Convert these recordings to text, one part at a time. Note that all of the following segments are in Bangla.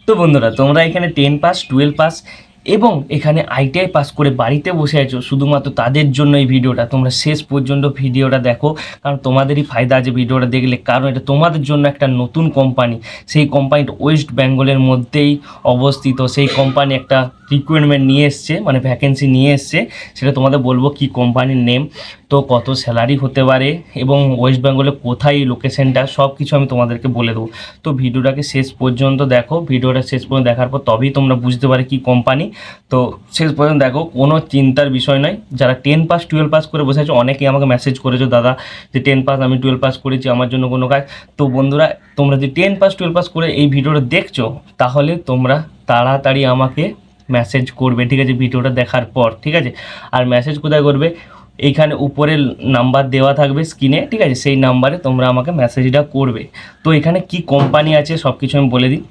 তো বন্ধুরা, তোমরা এখানে 10 পাস, 12 পাস এবং এখানে আইটিআই পাস করে বাড়িতে বসে আছো, শুধুমাত্র তাদের জন্য এই ভিডিওটা। তোমরা শেষ পর্যন্ত ভিডিওটা দেখো, কারণ তোমাদেরই ফায়দা আছে ভিডিওটা দেখলে। কারণ এটা তোমাদের জন্য একটা নতুন কোম্পানি, সেই কোম্পানিটা ওয়েস্ট বেঙ্গলের মধ্যেই অবস্থিত। সেই কোম্পানি একটা রিক্রুটমেন্ট নিয়ে এসছে, মানে ভ্যাকেন্সি নিয়ে এসছে। সেটা তোমাদের বলবো কি কোম্পানির নেম, তো কত স্যালারি হতে পারে এবং ওয়েস্ট বেঙ্গলে কোথায় এই লোকেশনটা, সব কিছু আমি তোমাদেরকে বলে দেবো। তো ভিডিওটাকে শেষ পর্যন্ত দেখো, ভিডিওটা শেষ পর্যন্ত দেখার পর তবেই তোমরা বুঝতে পারে কি কোম্পানি। তো শেষ পর্যন্ত দেখো, কোনো চিন্তার বিষয় নয়। যারা 10 পাস 12 পাস করে বসে আছো, অনেকেই আমাকে মেসেজ করেছো দাদা যে 10 পাস, আমি 12 পাস করেছি, আমার জন্য কোনো কাজ। তো বন্ধুরা, তোমরা যদি 10 পাস 12 পাস করে এই ভিডিওটা দেখছো, তাহলে তোমরা তাড়াতাড়ি আমাকে মেসেজ করবে, ঠিক আছে, ভিডিওটা দেখার পর, ঠিক আছে। আর মেসেজ কোথায় করবে, এইখানে উপরে নাম্বার দেওয়া থাকবে স্ক্রিনে, ঠিক আছে, সেই নাম্বারে তোমরা আমাকে মেসেজটা করবে। তো এখানে কি কোম্পানি আছে সব কিছু আমি বলে দিই,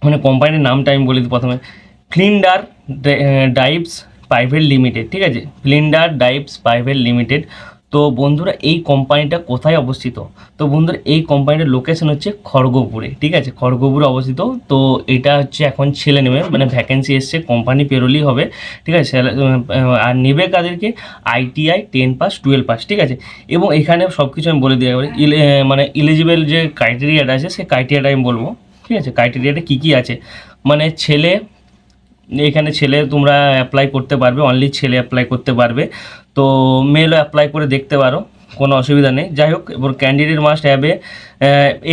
মানে কোম্পানির নামটা আমি বলে দিই প্রথমে। ফ্লিন্ডার ডাইভস প্রাইভেট লিমিটেড, ঠিক আছে, ফ্লিন্ডার ডাইভস প্রাইভেট লিমিটেড। তো বন্ধুরা, এই কোম্পানিটা কোথায় অবস্থিত? তো বন্ধুরা, এই কোম্পানিটার লোকেশন হচ্ছে খড়গপুরে, ঠিক আছে, খড়গপুরে অবস্থিত। তো এটা হচ্ছে এখন ছেলে নেবে, মানে ভ্যাকেন্সি এসছে, কোম্পানি পেরোলেই হবে, ঠিক আছে। আর নেবে কাদেরকে? আইটিআই 10 পাস 12 পাস, ঠিক আছে। এবং এখানে সব কিছু আমি বলে দিই একবারে, মানে ইলিজিবল যে ক্রাইটেরিয়াটা আছে, সেই ক্রাইটেরিয়াটা আমি বলবো, ঠিক আছে। ক্রাইটেরিয়াটা কী কী আছে, মানে ছেলে, এখানে ছেলে তোমরা অ্যাপ্লাই করতে পারবে, অনলি ছেলে অ্যাপ্লাই করতে পারবে। তো মেলও অ্যাপ্লাই করে দেখতে পারো, কোনো অসুবিধা নেই। যাই হোক, এবার candidate must have a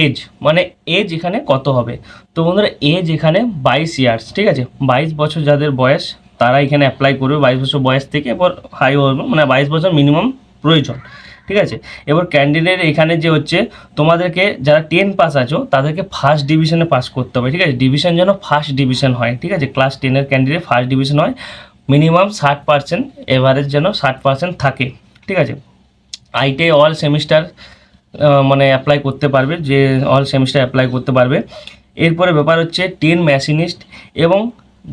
age, মানে এজ এখানে কত হবে? তো বন্ধুরা, এজ এখানে 22 ইয়ার্স, ঠিক আছে, 22 বছর যাদের বয়স, তারা এখানে অ্যাপ্লাই করবে। 22 বছর বয়স থেকে এবার হাই হবে, মানে 22 বছর মিনিমাম প্রয়োজন, ঠিক আছে। এবার ক্যান্ডিডেট এখানে যে হচ্ছে, তোমাদেরকে যারা 10 পাস আছো তাদেরকে ফার্স্ট ডিভিশনে পাস করতে হবে, ঠিক আছে। ডিভিশন যেন ফার্স্ট ডিভিশন হয়, ঠিক আছে। ক্লাস 10-এর ক্যান্ডিডেট ফার্স্ট ডিভিশন হয়, মিনিমাম 60%, এভারেজ যেন 60% থাকে, ঠিক আছে। আইটিআই অল সেমিস্টার মানে অ্যাপ্লাই করতে পারবে, যে অল সেমিস্টার অ্যাপ্লাই করতে পারবে। এরপরে ব্যাপার হচ্ছে 10 মেশিনিস্ট এবং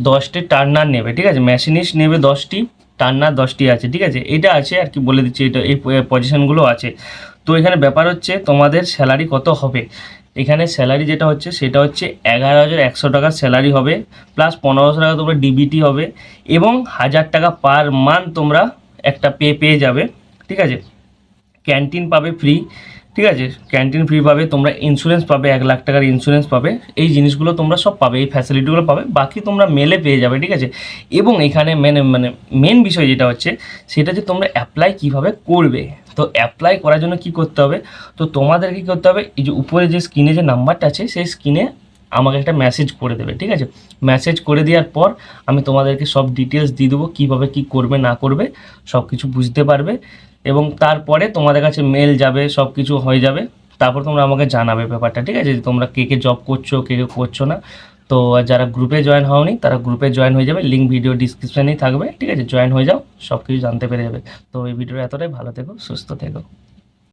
10টি টার্নার নেবে, ঠিক আছে। মেশিনিস্ট নেবে 10টি, টার্নার 10টি আছে, ঠিক আছে। এটা আছে আর কি, বলে দিচ্ছি, এটা এই পজিশনগুলো আছে। তো এখানে ব্যাপার হচ্ছে তোমাদের স্যালারি কত হবে। এখানে স্যালারি যেটা হচ্ছে সেটা হচ্ছে 11,100 টাকা স্যালারি হবে, প্লাস 1500 টাকা তোমরা ডিবিটি হবে, এবং 1000 টাকা পার মান্থ তোমরা একটা পেয়ে যাবে, ঠিক আছে। ক্যান্টিন পাবে ফ্রি, ঠিক আছে, ক্যান্টিন ফ্রি পাবে, তোমরা ইন্স্যুরেন্স পাবে, 1 লাখ টাকার ইন্স্যুরেন্স পাবে। এই জিনিসগুলো তোমরা সব পাবে, এই ফ্যাসিলিটিগুলো পাবে, বাকি তোমরা মেলে পেয়ে যাবে, ঠিক আছে। এবং এখানে মেন বিষয় যেটা হচ্ছে সেটা যে তোমরা অ্যাপ্লাই কীভাবে করবে। তো অ্যাপ্লাই করার জন্য কি করতে হবে, তো তোমাদেরকে কী করতে হবে, এই যে উপরে যে স্ক্রিনে যে নাম্বারটা আছে, সেই স্ক্রিনে আমাকে একটা মেসেজ করে দেবে, ঠিক আছে। মেসেজ করে দেওয়ার পর আমি তোমাদেরকে সব ডিটেলস দিয়ে দেবো, কীভাবে কী করবে না করবে সব কিছু বুঝতে পারবে। এবং তারপরে তোমাদের কাছে মেল যাবে, সব কিছু হয়ে যাবে। তারপর তোমরা আমাকে জানাবে ব্যাপারটা, ঠিক আছে, যে তোমরা কে কে জব করছো, কে কে করছো না। তো যারা গ্রুপে জয়েন হওনি তারা গ্রুপে জয়েন হয়ে যাবে, লিঙ্ক ভিডিও ডিসক্রিপশানেই থাকবে, ঠিক আছে, জয়েন হয়ে যাও, সব কিছু জানতে পেরে যাবে। তো এই ভিডিও এতটাই, ভালো থেকো, সুস্থ থেকো।